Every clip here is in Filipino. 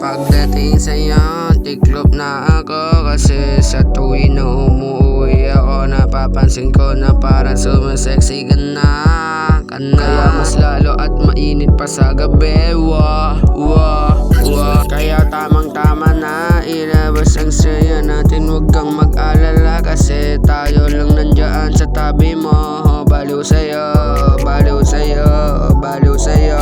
Pagdating sa'yo, tiklop na ako. Kasi sa tuwing na umuwi ako, napapansin ko na parang sumasexy ka na. Kaya mas lalo at mainit pa sa gabi. Kaya tamang tama na ilabas ang saya natin. Huwag kang mag-alala kasi tayo lang nandyan sa tabi mo. Baliw sa'yo, baliw sa'yo, baliw sa'yo.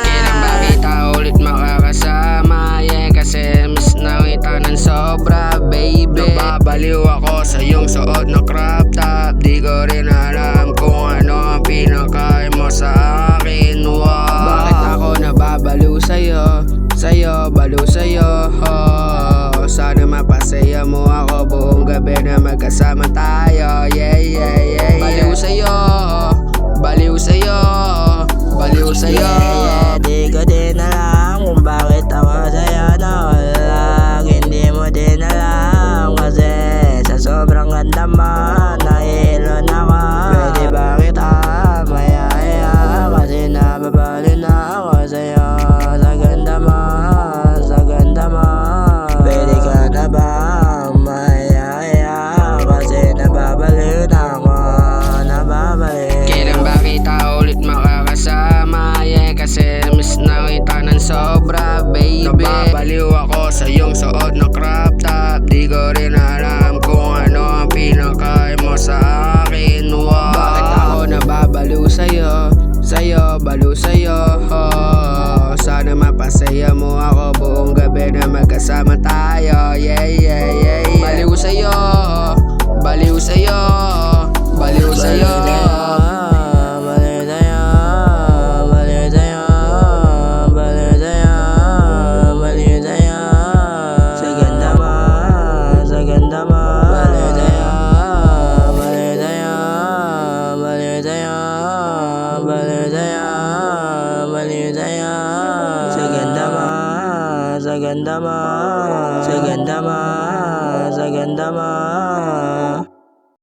Kailan ba kita ulit makakasama? Kasi miss na kita ng sobra, baby. Nababaliw ako sa iyong suot na crop top. Di ko rin alam kung ano ang pinakain mo sa akin. Bakit ako nababaliw sa'yo? Baliw sa'yo. Sana mapasaya mo ako buong gabi na magkasama tayo. Baliw sa'yo, baliw sa'yo, baliw sa'yo. Di ko din alam kung bakit ako sa'yo nawalag. Hindi mo din alam kasi sa sobrang ganda mo nahihilo na ako. Pwede ba kita mayaya kasi nababali na ako sa'yo. Sa ganda mo, sa ganda mo. Pwede ka na ba mayaya kasi nababali na ako, nababali. Kailan ba kita ulit makakasama? Kasi miss na kita ng sobra, baby. Nababaliw ako sa iyong suot na crop top. Di ko rin alam kung ano ang pinakain mo sa akin. Bakit ako nababaliw sa'yo? Baliw sa'yo. Sana mapasaya mo ako buong gabi na magkasama tayo. Baliw sa'yo, baliw sa'yo, baliw sa'yo. Sa ganda mo, sa ganda mo, sa ganda mo.